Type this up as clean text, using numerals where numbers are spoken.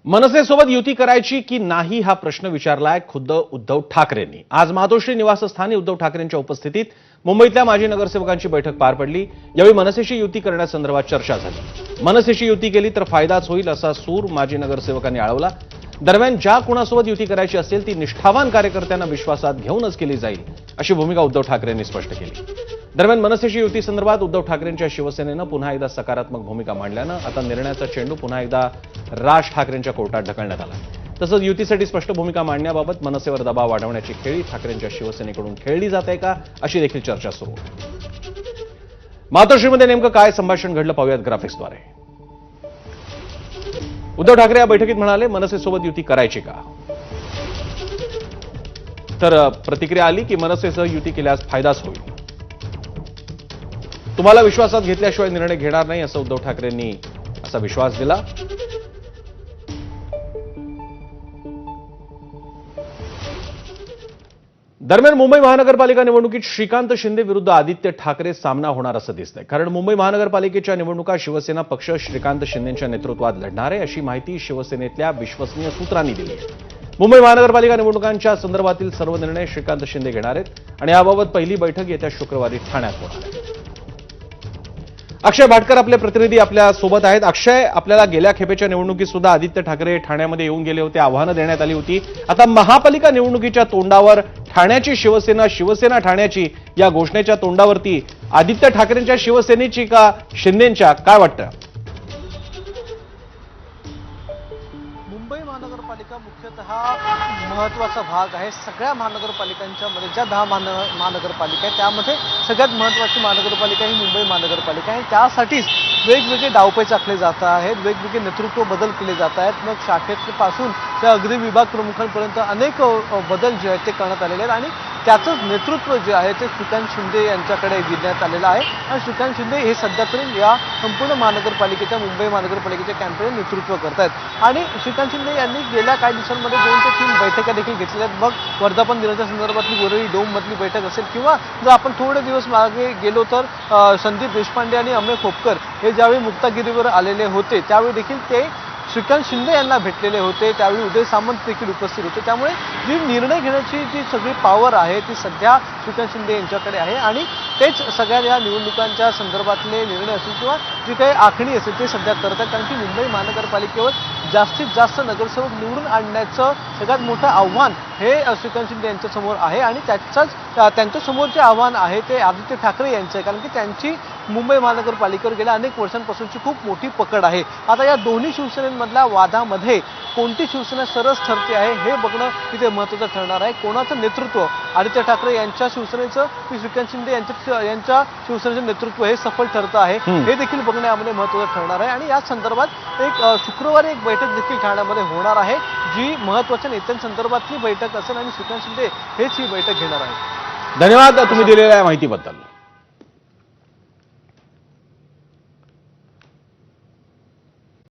मनसेसोबत युती करायची की नाही हा प्रश्न विचारलाय खुद्द उद्धव ठाकरेंनी। आज मातोश्री निवासस्थानी उद्धव ठाकरेंच्या उपस्थितीत मुंबईतल्या माजी नगरसेवकांची बैठक पार पडली। यावेळी मनसेशी युती करण्यासंदर्भात चर्चा झाली। मनसेशी युती केली तर फायदाच होईल असा सूर माजी नगरसेवकांनी आळवला। दरम्यान ज्या कोणासोबत युती करायची असेल ती निष्ठावान कार्यकर्त्यांना विश्वासात घेऊनच केली जाईल अशी भूमिका उद्धव ठाकरेंनी स्पष्ट केली। दरम्यान मनसेशी युती संदर्भात उद्धव ठाकरेंच्या शिवसेनेनं पुन्हा एकदा सकारात्मक भूमिका मांडल्यानं आता निर्णयाचा चेंडू पुन्हा एकदा राज ठाकरेंच्या कोर्टात ढकलण्यात आला। तसंच युतीसाठी स्पष्ट भूमिका मांडण्याबाबत मनसेवर दबाव वाढवण्याची खेळी ठाकरेंच्या शिवसेनेकडून खेळली जाते का अशी देखील चर्चा सुरू आहे। मातोश्रीमध्ये नेमकं काय संभाषण घडलं पाहूयात ग्राफिक्सद्वारे। उद्धव ठाकरे या बैठकीत म्हणाले, मनसेसोबत युती करायची का? तर प्रतिक्रिया आली की मनसेसह युती केल्यास फायदाच होईल। तुम्हाला विश्वासात घेतल्याशिवाय निर्णय घेणार नाही असं उद्धव ठाकरेंनी असा विश्वास दिला। दरम्यान मुंबई महानगरपालिका निवडणुकीत श्रीकांत शिंदे विरुद्ध आदित्य ठाकरे सामना होणार असं दिसतंय। कारण मुंबई महानगरपालिकेच्या निवडणुका शिवसेना पक्ष श्रीकांत शिंदेच्या नेतृत्वात लढणार आहे अशी माहिती शिवसेनेतल्या विश्वसनीय सूत्रांनी दिली आहे। मुंबई महानगरपालिका निवडणुकांच्या संदर्भातील सर्व निर्णय श्रीकांत शिंदे घेणार आहेत आणि याबाबत पहिली बैठक येत्या शुक्रवारी ठाण्यात होणार आहे। अक्षय भाटकर आपले प्रतिनिधी आपल्या सोबत आहेत। अक्षय, आपल्याला गेल्या खेपेच्या निवडणुकीत सुद्धा आदित्य ठाकरे ठाण्यामध्ये येऊन गेले होते, आव्हानं देण्यात आली होती। आता महापालिका निवडणुकीच्या तोंडावर ठाण्याची शिवसेना, शिवसेना ठाण्याची या घोषणेच्या तोंडावरती आदित्य ठाकरेंच्या शिवसेनेची का शिंदेंच्या, काय वाटतं? मुंबई महानगरपालिका मुख्यतः महत्त्वाचा भाग आहे। सगळ्या महानगरपालिकांच्या मध्ये ज्या 10 महानगरपालिका आहेत त्यामध्ये सगळ्यात महत्त्वाची महानगरपालिका ही मुंबई महानगरपालिका आहे। त्यासाठीच वेगवेगळे डावपेच आखले जात आहेत, वेगवेगळे नेतृत्व बदल केले जात आहेत। मग शाखेपासून त्या अगदी विभाग प्रमुखांपर्यंत अनेक बदल जे आहेत ते करण्यात आलेले आहेत आणि त्याचंच नेतृत्व जे आहे ते श्रीकांत शिंदे यांच्याकडे देण्यात आलेलं आहे। आणि श्रीकांत शिंदे हे सध्या तरी या संपूर्ण महानगरपालिकेच्या, मुंबई महानगरपालिकेच्या कॅम्पेन नेतृत्व करतायत। आणि श्रीकांत शिंदे यांनी गेल्या काही दिवसांमध्ये 2 ते 3 बैठका देखील घेतलेल्या आहेत। मग वर्धापन दिनाच्या संदर्भातली वरळी डोममधली बैठक असेल किंवा जर आपण थोडे दिवस मागे गेलो तर संदीप देशपांडे आणि अमेय खोपकर हे ज्यावेळी मुक्तागिरीवर आलेले होते त्यावेळी देखील ते श्रीकांत शिंदे यांना भेटलेले होते। त्यावेळी उदय सामंत देखील उपस्थित होते। त्यामुळे जी निर्णय घेण्याची जी सगळी पॉवर आहे ती सध्या श्रीकांत शिंदे यांच्याकडे आहे आणि तेच सगळ्या या निवडणुकांच्या संदर्भातले निर्णय असतील किंवा जी काही आखणी असेल ते सध्या करतात। कारण की मुंबई महानगरपालिकेवर जास्तीत जास्त नगरसेवक निवडून आणण्याचं सगळ्यात मोठं आव्हान हे श्रीकांत शिंदे यांच्यासमोर आहे आणि त्यांच्यासमोर जे आव्हान आहे ते आदित्य ठाकरे यांचं आहे। कारण की त्यांची मुंबई महानगरपालिकेवर गेल्या अनेक वर्षांपासूनची खूप मोठी पकड आहे। आता या दोन्ही शिवसेनेमधल्या वादामध्ये कोणती शिवसेना सरस ठरते आहे हे बघणं इथे महत्त्वाचं ठरणार आहे। कोणाचं नेतृत्व आदित्य ठाकरे यांच्या शिवसेनेचं की श्रीकांत शिंदे यांच्या शिवसेनेचं नेतृत्व हे सफल ठरतं आहे हे देखील बघण्यामध्ये महत्त्वाचं ठरणार आहे। आणि या संदर्भात शुक्रवारी एक बैठक देखील ठाण्यामध्ये होणार आहे जी महत्त्वाच्या नेत्यांसंदर्भातली बैठक असेल आणि श्रीकांत शिंदे हेच ही बैठक घेणार आहे। धन्यवाद तुम्ही दिलेल्या माहितीबद्दल।